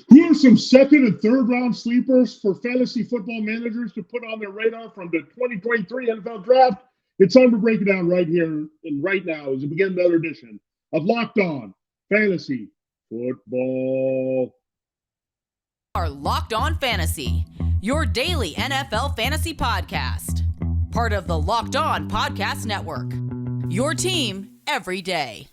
Who are some second and third round sleepers for fantasy football managers to put on their radar from the 2023 NFL Draft? It's time to break it down right here and right now as we begin another edition of Locked On Fantasy Football. Are Locked On Fantasy, your daily NFL fantasy podcast. Part of the Locked On Podcast Network. Your team every day.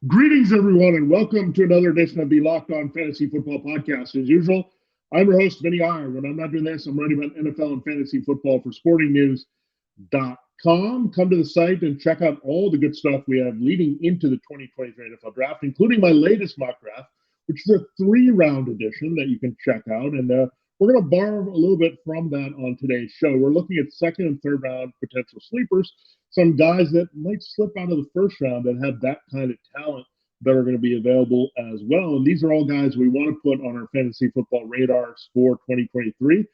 Greetings, everyone, and welcome to another edition of the Locked On Fantasy Football Podcast. As usual, I'm your host, Vinny Iyer. When I'm not doing this, I'm writing about NFL and fantasy football for sportingnews.com. Come to the site and check out all the good stuff we have leading into the 2023 NFL Draft, including my latest mock draft, which is a 3-round edition that you can check out. And we're going to borrow a little bit from that on today's show. We're looking at second and third round potential sleepers, some guys that might slip out of the first round that have that kind of talent that are going to be available as well. And these are all guys we want to put on our fantasy football radars for 2023,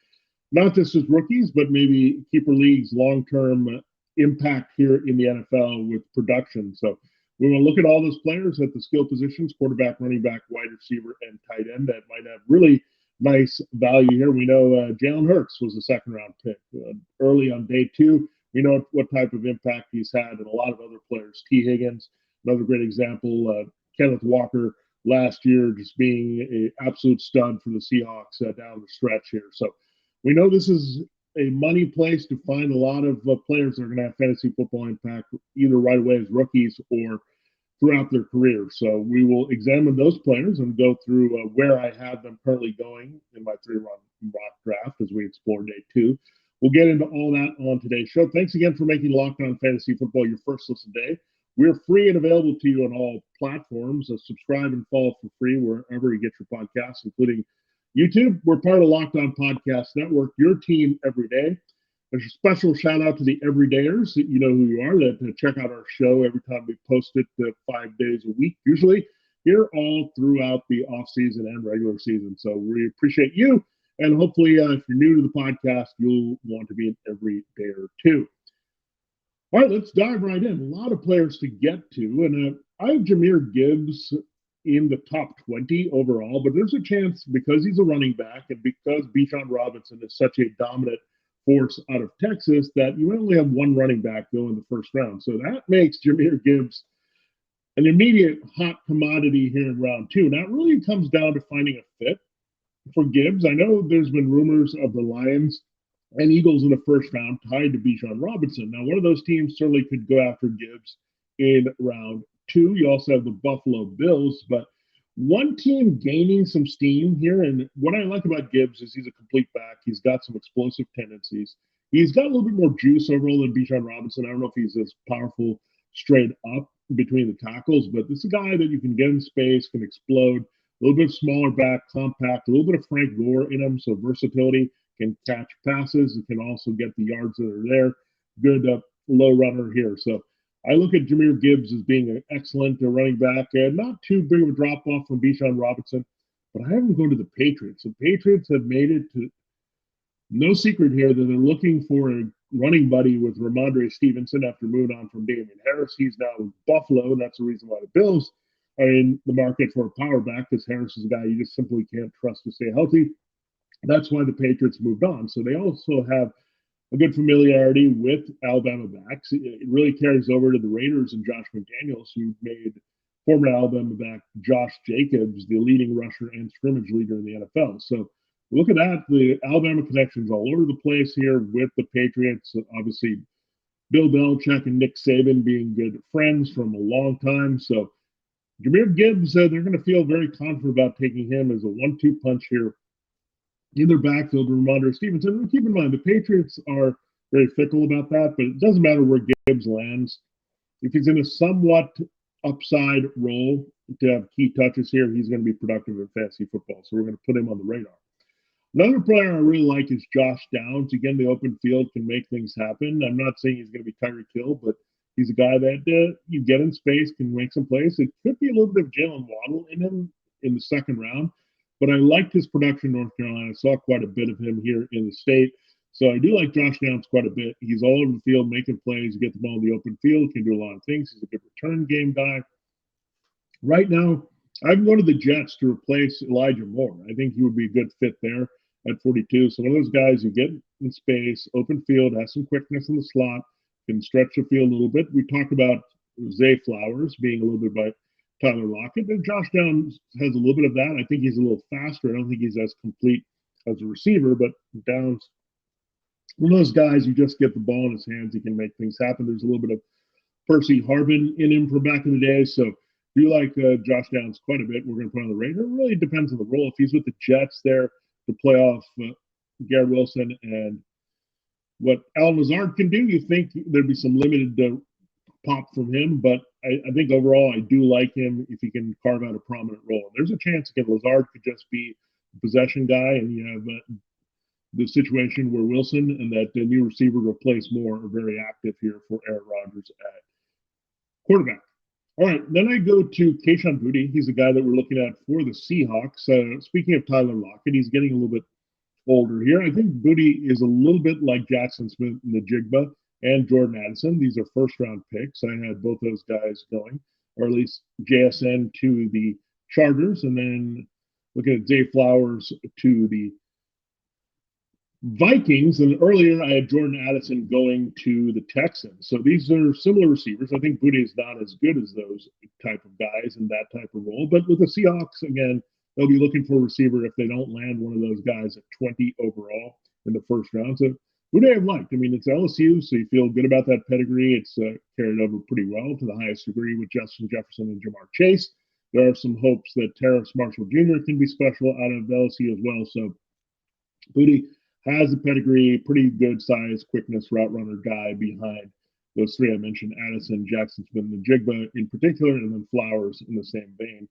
not just as rookies, but maybe keeper leagues, long-term impact here in the NFL with production. So we want to look at all those players at the skill positions, quarterback, running back, wide receiver, and tight end that might have really nice value here. We know Jalen Hurts was a second-round pick early on day 2. We know what type of impact he's had, and a lot of other players. T. Higgins, another great example. Kenneth Walker last year just being an absolute stud for the Seahawks down the stretch here. So we know this is a money place to find a lot of players that are going to have fantasy football impact either right away as rookies or throughout their career. So we will examine those players and go through where I have them currently going in my 3-round mock draft as we explore day 2. We'll get into all that on today's show. Thanks again for making Locked On Fantasy Football your first listen day. We're free and available to you on all platforms. So subscribe and follow for free wherever you get your podcasts, including YouTube. We're part of Locked On Podcast Network, your team every day. There's a special shout out to the everydayers that you know who you are, that check out our show every time we post it 5 days a week, usually here all throughout the off season and regular season. So we appreciate you. And hopefully, if you're new to the podcast, you'll want to be an everydayer too. All right, let's dive right in. A lot of players to get to. And I have Jahmyr Gibbs in the top 20 overall, but there's a chance because he's a running back and because Bijan Robinson is such a dominant force out of Texas that you only have one running back go in the first round. So that makes Jahmyr Gibbs an immediate hot commodity here in round 2. Now, it really comes down to finding a fit for Gibbs. I know there's been rumors of the Lions and Eagles in the first round tied to Bijan Robinson. Now, one of those teams certainly could go after Gibbs in round 2. You also have the Buffalo Bills, but one team gaining some steam here, and what I like about Gibbs is he's a complete back. He's got some explosive tendencies. He's got a little bit more juice overall than Bijan Robinson. I don't know if he's as powerful straight up between the tackles, but this is a guy that you can get in space, can explode. A little bit smaller back, compact, a little bit of Frank Gore in him, so versatility, can catch passes, and can also get the yards that are there. Good low runner here. So I look at Jahmyr Gibbs as being an excellent running back, and not too big of a drop-off from Bijan Robinson, but I have him going to the Patriots. The Patriots have made it to no secret here that they're looking for a running buddy with Ramondre Stevenson after moving on from Damian Harris. He's now with Buffalo, and that's the reason why the Bills are in the market for a power back, because Harris is a guy you just simply can't trust to stay healthy. That's why the Patriots moved on. So they also have a good familiarity with Alabama backs. It really carries over to the Raiders and Josh McDaniels, who made former Alabama back Josh Jacobs the leading rusher and scrimmage leader in the NFL. So look at that. The Alabama connections all over the place here with the Patriots. Obviously, Bill Belichick and Nick Saban being good friends from a long time. So Jahmyr Gibbs, they're going to feel very confident about taking him as a 1-2 punch here in their backfield, Ramondre Stevenson. And keep in mind, the Patriots are very fickle about that, but it doesn't matter where Gibbs lands. If he's in a somewhat upside role to have key touches here, he's going to be productive in fantasy football. So we're going to put him on the radar. Another player I really like is Josh Downs. Again, the open field can make things happen. I'm not saying he's going to be Tyreek Hill, but He's a guy that you get in space, can make some plays. It could be a little bit of Jalen Waddle in him in the second round, but I liked his production in North Carolina. I saw quite a bit of him here in the state. So I do like Josh Downs quite a bit. He's all over the field making plays. You get the ball in the open field, can do a lot of things. He's a good return game guy. Right now, I'm going to the Jets to replace Elijah Moore. I think he would be a good fit there at 42. So one of those guys you get in space, open field, has some quickness in the slot, can stretch the field a little bit. We talked about Zay Flowers being a little bit by Tyler Lockett, and Josh Downs has a little bit of that. I think he's a little faster. I don't think he's as complete as a receiver, but Downs, one of those guys, you just get the ball in his hands, he can make things happen. There's a little bit of Percy Harvin in him from back in the day, so do like Josh Downs quite a bit. We're going to put on the radar. It really depends on the role. If he's with the Jets there to play off Garrett Wilson and what Allen Lazard can do, you think there'd be some limited pop from him. But I think overall, I do like him if he can carve out a prominent role. There's a chance again, Lazard could just be a possession guy, and you have the situation where Wilson and that new receiver replace Moore are very active here for Aaron Rodgers at quarterback. All right, then I go to Kayshon Boutte. He's a guy that we're looking at for the Seahawks. Speaking of Tyler Lockett, he's getting a little bit older here. I think Boutte is a little bit like Jackson Smith and the Jigba and Jordan Addison. These are first-round picks. I had both those guys going, or at least JSN to the Chargers, and then looking at Zay Flowers to the Vikings, and earlier I had Jordan Addison going to the Texans. So these are similar receivers. I think Boutte is not as good as those type of guys in that type of role. But with the Seahawks, again, they'll be looking for a receiver if they don't land one of those guys at 20 overall in the first round. So Boutte I've liked. I mean, it's LSU, so you feel good about that pedigree. It's carried over pretty well to the highest degree with Justin Jefferson and Jamar Chase. There are some hopes that Terrace Marshall Jr. can be special out of LSU as well. So Boutte has a pedigree, pretty good size, quickness, route runner guy behind those three I mentioned, Addison, Jackson Smith, and Jigba in particular, and then Flowers in the same vein.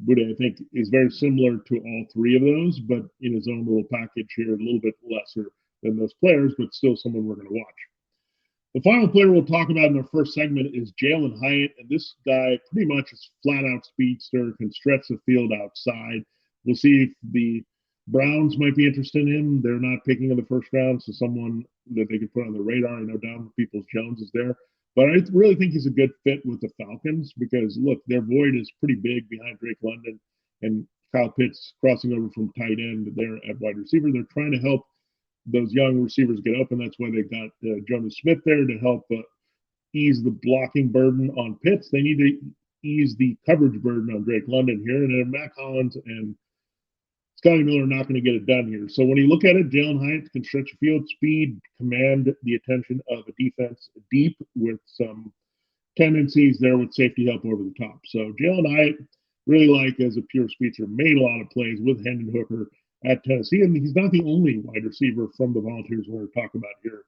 Boutte, I think, is very similar to all three of those, but in his own little package here, a little bit lesser than those players, but still someone we're going to watch. The final player we'll talk about in our first segment is Jalin Hyatt, and this guy pretty much is flat-out speedster, can stretch the field outside. We'll see if the Browns might be interested in him. They're not picking in the first round, so someone that they could put on the radar. I know Donovan Peoples-Jones is there. But I really think he's a good fit with the Falcons because, look, their void is pretty big behind Drake London and Kyle Pitts crossing over from tight end there at wide receiver. They're trying to help those young receivers get open. That's why they got Jonas Smith there to help ease the blocking burden on Pitts. They need to ease the coverage burden on Drake London here. And then Matt Collins and Scotty Miller are not going to get it done here. So when you look at it, Jalin Hyatt can stretch the field, speed, command the attention of a defense deep with some tendencies there with safety help over the top. So Jalin Hyatt, really like as a pure speedster, made a lot of plays with Hendon Hooker at Tennessee. And he's not the only wide receiver from the Volunteers we're going to talk about here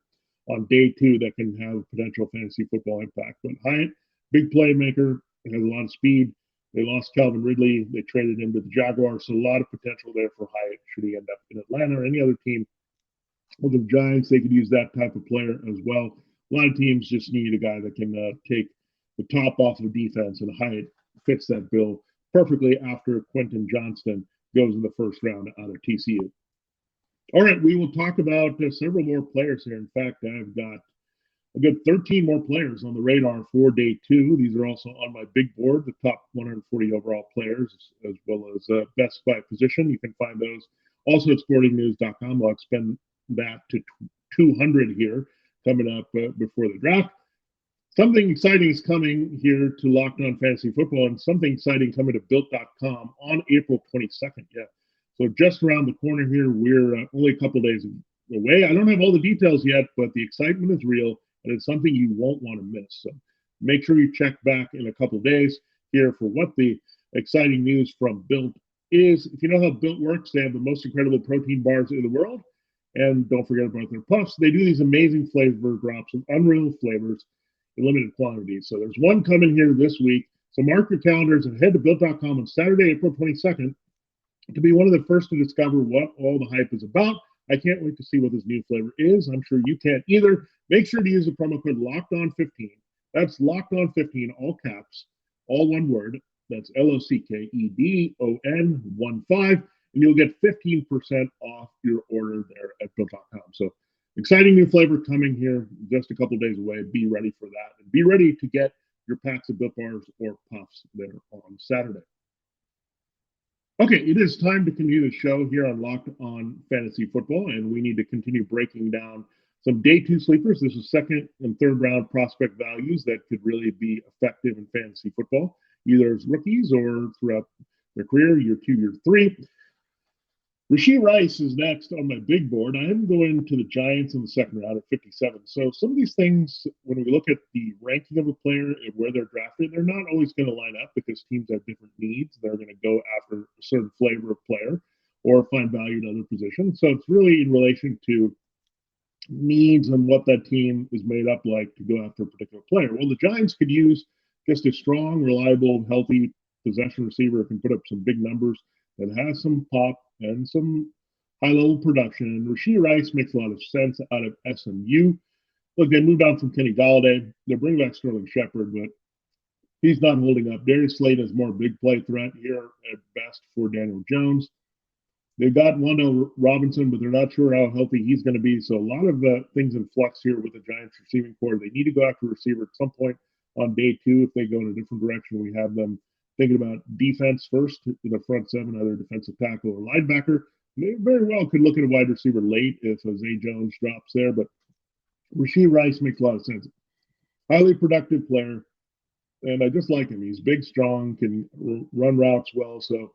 on day two that can have potential fantasy football impact. But Hyatt, big playmaker, has a lot of speed. They lost Calvin Ridley. They traded him to the Jaguars. So a lot of potential there for Hyatt should he end up in Atlanta or any other team. With the Giants, they could use that type of player as well. A lot of teams just need a guy that can take the top off of defense, and Hyatt fits that bill perfectly after Quentin Johnston goes in the first round out of TCU. All right, we will talk about several more players here. In fact, I've got a good 13 more players on the radar for day two. These are also on my big board, the top 140 overall players, as well as best by position. You can find those also at sportingnews.com. I'll expand that to 200 here coming up before the draft. Something exciting is coming here to Locked On Fantasy Football, and something exciting coming to Built.com on April 22nd. Yeah, so just around the corner here. We're only a couple days away. I don't have all the details yet, but the excitement is real. And it's something you won't want to miss. So make sure you check back in a couple of days here for what the exciting news from Built is. If you know how Built works, they have the most incredible protein bars in the world. And don't forget about their puffs. They do these amazing flavor drops of unreal flavors in limited quantities. So there's one coming here this week. So mark your calendars and head to Built.com on Saturday, April 22nd to be one of the first to discover what all the hype is about. I can't wait to see what this new flavor is. I'm sure you can't either. Make sure to use the promo code LOCKEDON15 That's Locked On 15, all caps, all one word. That's LOCKEDON 15, and you'll get 15% off your order there at Built.com. So exciting new flavor coming here just a couple days away. Be ready for that. And be ready to get your packs of Built Bars or Puffs there on Saturday. Okay, it is time to continue the show here on Locked On Fantasy Football, and we need to continue breaking down some day two sleepers. This is second and third round prospect values that could really be effective in fantasy football, either as rookies or throughout their career, year 2, year 3. Rashee Rice is next on my big board. I am going to the Giants in the second round at 57. So some of these things, when we look at the ranking of a player and where they're drafted, they're not always going to line up because teams have different needs. They're going to go after a certain flavor of player or find value in other positions. So it's really in relation to needs and what that team is made up like to go after a particular player. Well, the Giants could use just a strong, reliable, healthy possession receiver who can put up some big numbers, that has some pop and some high-level production. And Rashee Rice makes a lot of sense out of SMU. Look, they moved on from Kenny Golladay. They're bringing back Sterling Shepard, but he's not holding up. Darius Slayton is more big play threat here at best for Daniel Jones. They've got Wan'Dale Robinson, but they're not sure how healthy he's going to be. So a lot of things in flux here with the Giants receiving core. They need to go after a receiver at some point on day two. If they go in a different direction, we have them thinking about defense first, the front seven, either defensive tackle or linebacker. They very well could look at a wide receiver late if Zay Jones drops there, but Rashee Rice makes a lot of sense. Highly productive player, and I just like him. He's big, strong, can run routes well. So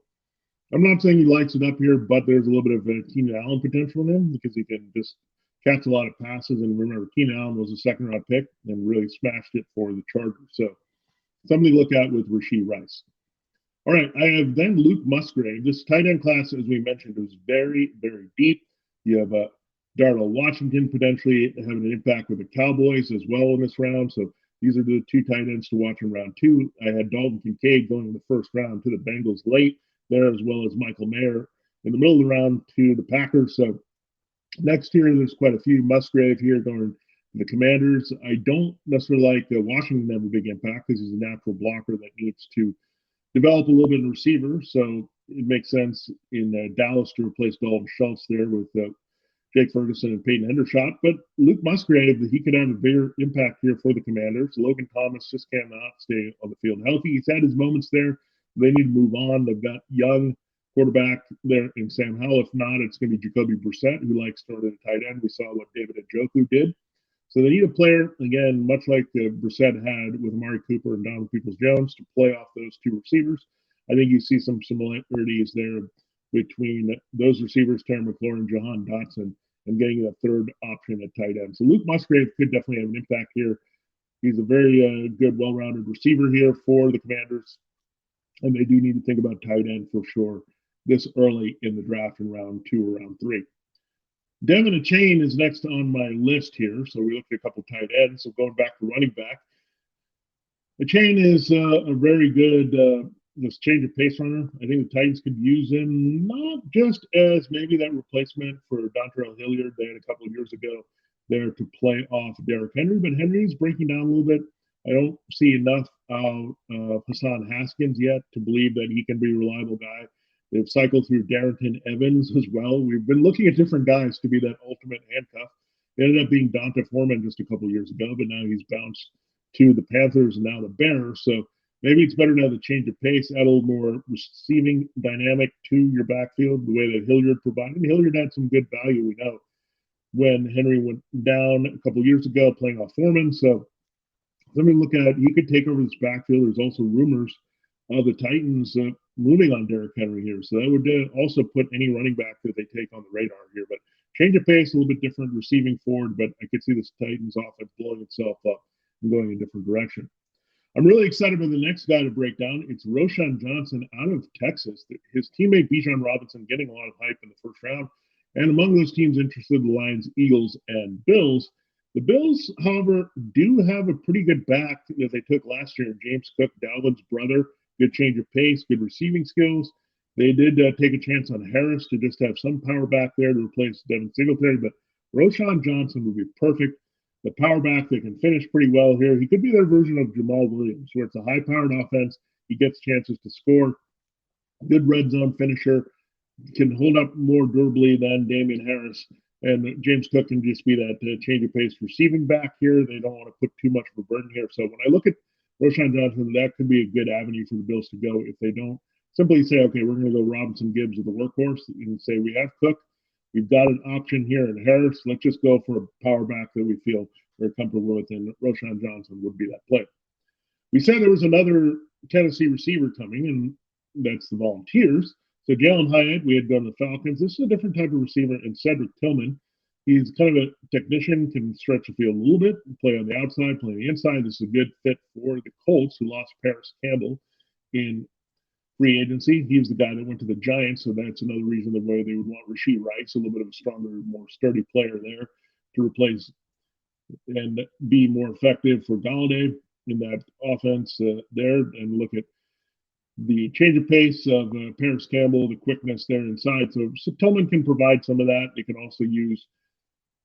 I'm not saying he lights it up here, but there's a little bit of Keenan Allen potential in him because he can just catch a lot of passes. And remember, Keenan Allen was a second-round pick and really smashed it for the Chargers. So something to look at with Rashee Rice. All right, I have then Luke Musgrave. This tight end class, as we mentioned, is very, very deep. You have Darnell Washington potentially having an impact with the Cowboys as well in this round. So these are the two tight ends to watch in round 2. I had Dalton Kincaid going in the first round to the Bengals late there, as well as Michael Mayer in the middle of the round to the Packers. So next year, there's quite a few. Musgrave here going to the Commanders. I don't necessarily like Washington to have a big impact because he's a natural blocker that needs to develop a little bit in receiver, so it makes sense in Dallas to replace Dalton Schultz there with Jake Ferguson and Peyton Hendershot. But Luke Musgrave, he could have a bigger impact here for the Commanders. Logan Thomas just cannot stay on the field healthy. He's had his moments there. They need to move on. They've got young quarterback there in Sam Howell. If not, it's going to be Jacoby Brissett, who likes throwing at tight end. We saw what David Njoku did. So they need a player, again, much like Brissett had with Amari Cooper and Donald Peoples-Jones, to play off those two receivers. I think you see some similarities there between those receivers, Terry McLaurin, Jahan Dotson, and getting a third option at tight end. So Luke Musgrave could definitely have an impact here. He's a very good, well-rounded receiver here for the Commanders, and they do need to think about tight end for sure this early in the draft in round 2 or round 3. Devin Achane is next on my list here. So we looked at a couple tight ends. So going back to running back, Achane is a very good just change of pace runner. I think the Titans could use him not just as maybe that replacement for Dontrell Hilliard they had a couple of years ago there to play off Derrick Henry, but Henry's breaking down a little bit. I don't see enough of Hassan Haskins yet to believe that he can be a reliable guy. They've cycled through Darrington Evans as well. We've been looking at different guys to be that ultimate handcuff. It ended up being Donta Foreman just a couple of years ago, but now he's bounced to the Panthers and now the Bears. So maybe it's better to have a change of pace, add a little more receiving dynamic to your backfield, the way that Hilliard provided. And Hilliard had some good value, we know, when Henry went down a couple of years ago playing off Foreman. So let me look at, he could take over this backfield. There's also rumors of the Titans moving on Derrick Henry here. So that would also put any running back that they take on the radar here. But change of pace, a little bit different receiving forward, but I could see this Titans offense blowing itself up and going a different direction. I'm really excited for the next guy to break down. It's Roschon Johnson out of Texas. His teammate Bijan Robinson getting a lot of hype in the first round. And among those teams interested, the Lions, Eagles, and Bills. The Bills, however, do have a pretty good back that they took last year. James Cook, Dalvin's brother, good change of pace, good receiving skills. They did take a chance on Harris to just have some power back there to replace Devin Singletary, but Roschon Johnson would be perfect. the power back that can finish pretty well here. He could be their version of Jamal Williams, where it's a high-powered offense. He gets chances to score. Good red zone finisher. Can hold up more durably than Damian Harris. And James Cook can just be that change of pace receiving back here. They don't want to put too much of a burden here. So when I look at Roschon Johnson, that could be a good avenue for the Bills to go if they don't simply say, okay, we're going to go Robinson Gibbs with the workhorse and say we have Cook. We've got an option here in Harris. Let's just go for a power back that we feel very comfortable with, and Roschon Johnson would be that play. We said there was another Tennessee receiver coming, and that's the Volunteers. So Jalen Hyatt, we had gone to the Falcons. This is a different type of receiver, and Cedric Tillman. He's kind of a technician, can stretch the field a little bit, play on the outside, play on the inside. This is a good fit for the Colts, who lost Paris Campbell in free agency. He was the guy that went to the Giants, so that's another reason the way they would want Rashee Rice, a little bit of a stronger, more sturdy player there to replace and be more effective for Golladay in that offense there. And look at the change of pace of Paris Campbell, the quickness there inside. So Tillman can provide some of that. They can also use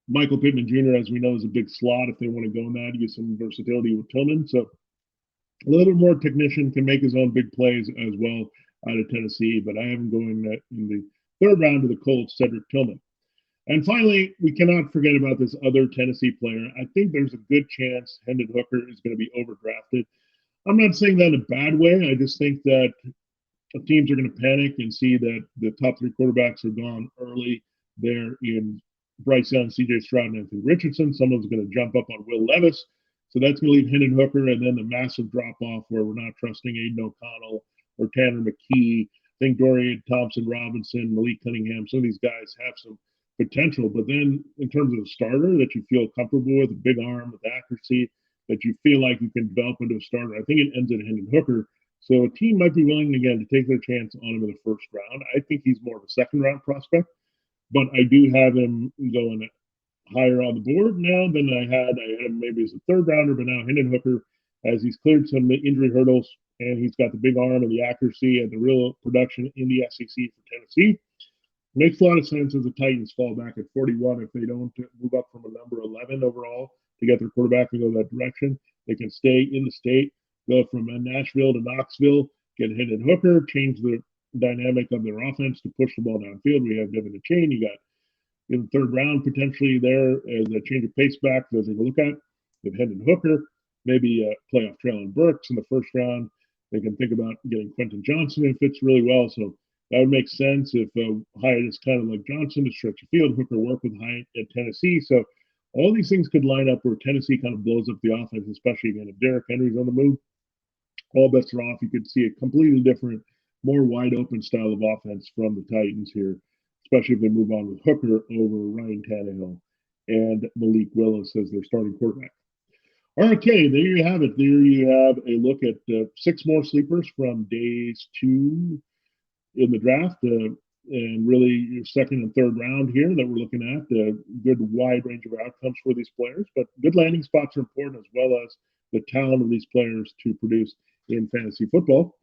Michael Pittman Jr., as we know, is a big slot if they want to go in that, use some versatility with Tillman. So a little bit more technician, can make his own big plays as well out of Tennessee. But I have him going in the third round to the Colts, Cedric Tillman. And finally, we cannot forget about this other Tennessee player. I think there's a good chance Hendon Hooker is going to be overdrafted. I'm not saying that in a bad way. I just think that teams are going to panic and see that the top three quarterbacks are gone early there in Bryce Young, C.J. Stroud, and Anthony Richardson. Someone's going to jump up on Will Levis. So that's going to leave Hendon Hooker, and then the massive drop-off where we're not trusting Aiden O'Connell or Tanner McKee. I think Dorian Thompson-Robinson, Malik Cunningham, some of these guys have some potential. But then in terms of a starter that you feel comfortable with, a big arm, with accuracy, that you feel like you can develop into a starter, I think it ends at Hendon Hooker. So a team might be willing, again, to take their chance on him in the first round. I think he's more of a second-round prospect, but I do have him going higher on the board now than I had. I had him maybe as a third rounder, but now Hendon Hooker, as he's cleared some injury hurdles, and he's got the big arm and the accuracy and the real production in the SEC for Tennessee. Makes a lot of sense as the Titans fall back at 41 if they don't move up from a number 11 overall to get their quarterback and go that direction. They can stay in the state, go from Nashville to Knoxville, get Hendon Hooker, change the dynamic of their offense to push the ball downfield. We have Devin Achane. You got in the third round potentially there as a change of pace back as they look at. If Hendon Hooker, maybe playoff Treylon Burks in the first round. They can think about getting Quentin Johnson. It fits really well. So that would make sense if Hyatt is kind of like Johnson to stretch the field. Hooker work with Hyatt at Tennessee. So all these things could line up where Tennessee kind of blows up the offense, especially again if Derrick Henry's on the move. All bets are off. You could see a completely different, more wide open style of offense from the Titans here, especially if they move on with Hooker over Ryan Tannehill and Malik Willis as their starting quarterback. Okay, there you have it. There you have a look at 6 more sleepers from days 2 in the draft, and really your second and third round here that we're looking at. A good wide range of outcomes for these players, but good landing spots are important as well as the talent of these players to produce in fantasy football.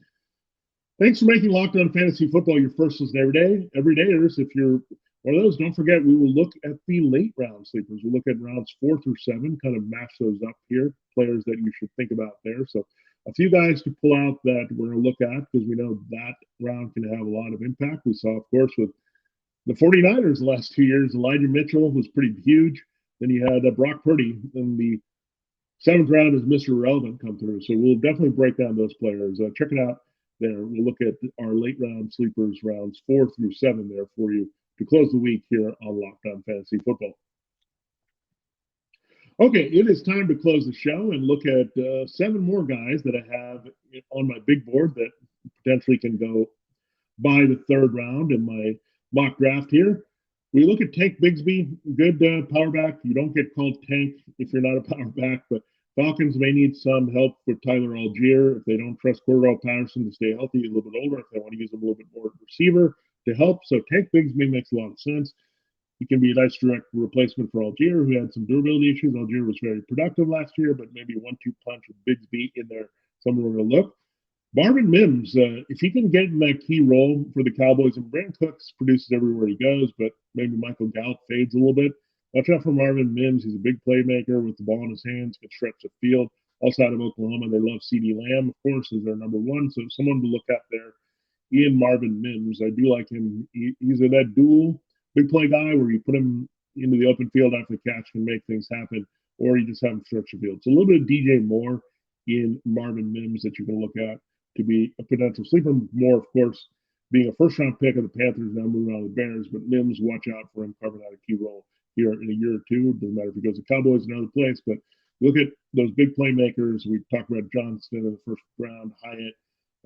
Thanks for making Locked On Fantasy Football your first listen every dayers. If you're one of those, don't forget we will look at the late round sleepers. We'll look at rounds 4 through 7, kind of match those up here, players that you should think about there. So a few guys to pull out that we're going to look at because we know that round can have a lot of impact. We saw, of course, with the 49ers the last 2 years, Elijah Mitchell was pretty huge. Then you had Brock Purdy in the 7th round as Mr. Irrelevant come through. So we'll definitely break down those players. Check it out there. We'll look at our late round sleepers, rounds 4 through 7 there for you to close the week here on Locked On Fantasy Football. Okay, it is time to close the show and look at 7 more guys that I have on my big board that potentially can go by the 3rd round in my mock draft here. We look at Tank Bigsby, good power back. You don't get called Tank if you're not a power back, but Falcons may need some help with Tyler Algier if they don't trust Cordell Patterson to stay healthy, a little bit older, if they want to use him a little bit more receiver to help. So Tank Bigsby makes a lot of sense. He can be a nice direct replacement for Algier, who had some durability issues. Algier was very productive last year, but maybe a 1-2 punch with Bigsby in there, somewhere we're going to look. Marvin Mims, if he can get in that key role for the Cowboys, and Brandon Cooks produces everywhere he goes, but maybe Michael Gallup fades a little bit. Watch out for Marvin Mims. He's a big playmaker with the ball in his hands, can stretch the field. Also out of Oklahoma, they love CeeDee Lamb, of course, as their number one. So someone to look at there. Ian Marvin Mims, I do like him. He's in that dual big play guy where you put him into the open field after the catch, can make things happen, or you just have him stretch the field. So a little bit of DJ Moore in Marvin Mims that you can look at to be a potential sleeper. Moore, of course, being a first-round pick of the Panthers, now moving on to the Bears. But Mims, watch out for him carving out a key role here in a year or two. Doesn't matter if he goes to Cowboys or another place, but look at those big playmakers. We talked about Johnston in the first round, Hyatt,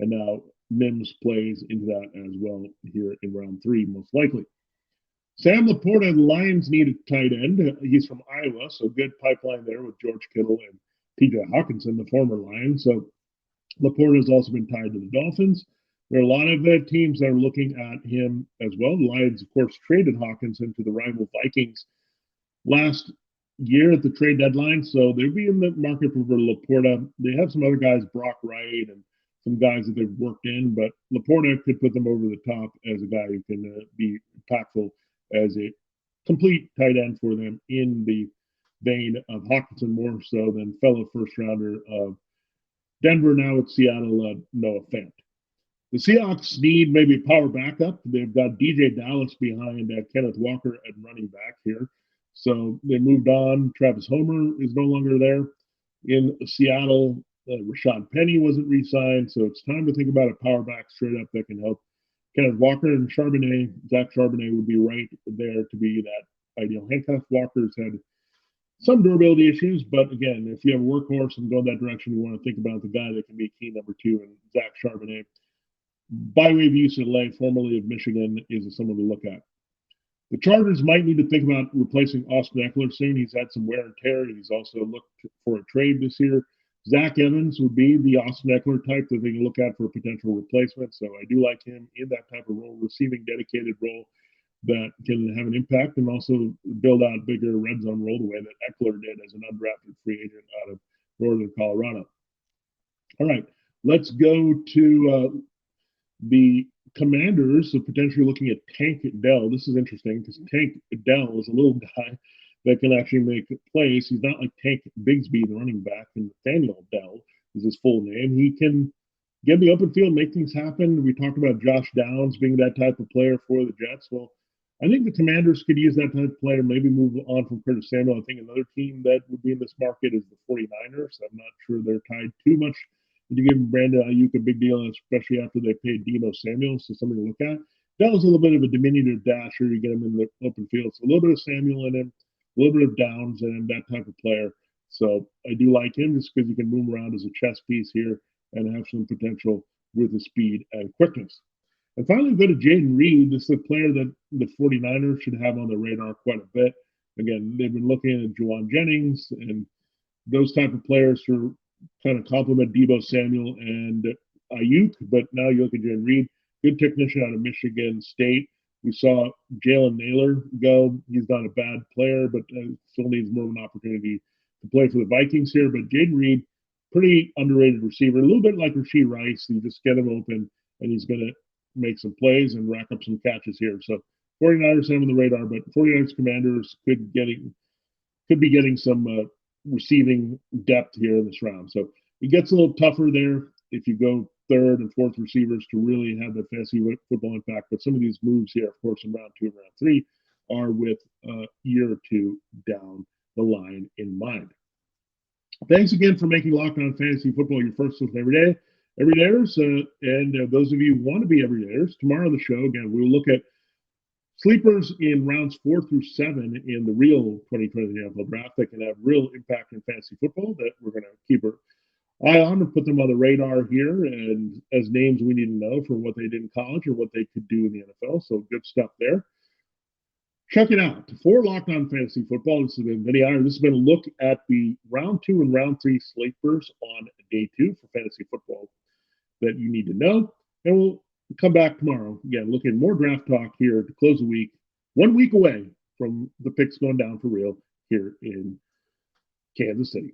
and now Mims plays into that as well here in round 3, most likely. Sam Laporta, the Lions need a tight end. He's from Iowa, so good pipeline there with George Kittle and T.J. Hockenson, the former Lion. So Laporta has also been tied to the Dolphins. There are a lot of teams that are looking at him as well. The Lions, of course, traded Hockenson to the rival Vikings last year at the trade deadline, so they'll be in the market for Laporta. They have some other guys, Brock Wright, and some guys that they've worked in, but Laporta could put them over the top as a guy who can be impactful as a complete tight end for them in the vein of Hockenson, more so than fellow first-rounder of Denver, now at Seattle, Noah Fant. The Seahawks need maybe a power backup. They've got DJ Dallas behind Kenneth Walker at running back here. So they moved on. Travis Homer is no longer there in Seattle. Rashad Penny wasn't re-signed, so it's time to think about a power back straight up that can help Kenneth Walker and Charbonnet. Zach Charbonnet would be right there to be that ideal handcuff. Walker's had some durability issues, but again, if you have a workhorse and go that direction, you want to think about the guy that can be key number 2, and Zach Charbonnet, by way of UCLA, formerly of Michigan, is someone to look at. The Chargers might need to think about replacing Austin Eckler soon. He's had some wear and tear. He's also looked for a trade this year. Zach Evans would be the Austin Eckler type that they can look at for a potential replacement. So I do like him in that type of role, receiving dedicated role that can have an impact and also build out bigger red zone role the way that Eckler did as an undrafted free agent out of Northern Colorado. All right, let's go to the Commanders, potentially looking at Tank Dell. This is interesting because Tank Dell is a little guy that can actually make plays. He's not like Tank Bigsby, the running back, and Nathaniel Dell is his full name. He can get in the open field, make things happen. We talked about Josh Downs being that type of player for the Jets. Well, I think the Commanders could use that type of player, maybe move on from Curtis Samuel. I think another team that would be in this market is the 49ers. I'm not sure they're tied too much. You give Brandon Ayuk a big deal, especially after they paid Deebo Samuel, so something to look at. That was a little bit of a diminutive dasher. You get him in the open field. So a little bit of Samuel in him, a little bit of Downs in him, that type of player. So I do like him just because you can move around as a chess piece here and have some potential with the speed and quickness. And finally, we go to Jaden Reed. This is a player that the 49ers should have on their radar quite a bit. Again, they've been looking at Juwan Jennings and those type of players to kind of complement Deebo Samuel and Ayuk, but now you look at Jaden Reed, good technician out of Michigan State. We saw Jalen Naylor go. He's not a bad player, but still needs more of an opportunity to play for the Vikings here. But Jaden Reed, pretty underrated receiver, a little bit like Rashee Rice. You just get him open, and he's going to make some plays and rack up some catches here. So 49ers have on the radar, but 49ers Commanders could be getting some receiving depth here in this round. So it gets a little tougher there if you go third and fourth receivers to really have the fantasy football impact. But some of these moves here, of course, in round 2 and round 3 are with a year or two down the line in mind. Thanks again for making Locked On Fantasy Football your first listen every day. Everydayers, and those of you who want to be everydayers, tomorrow on the show, again, we'll look at sleepers in rounds 4 through 7 in the real 2020 NFL draft that can have real impact in fantasy football that we're going to keep our eye on and put them on the radar here and as names we need to know for what they did in college or what they could do in the NFL. So good stuff there. Check it out. For Locked On Fantasy Football, this has been Vinny Iyer. This has been a look at the round 2 and round 3 sleepers on day 2 for fantasy football that you need to know. And we'll come back tomorrow. Again, look at more draft talk here to close the week. 1 week away from the picks going down for real here in Kansas City.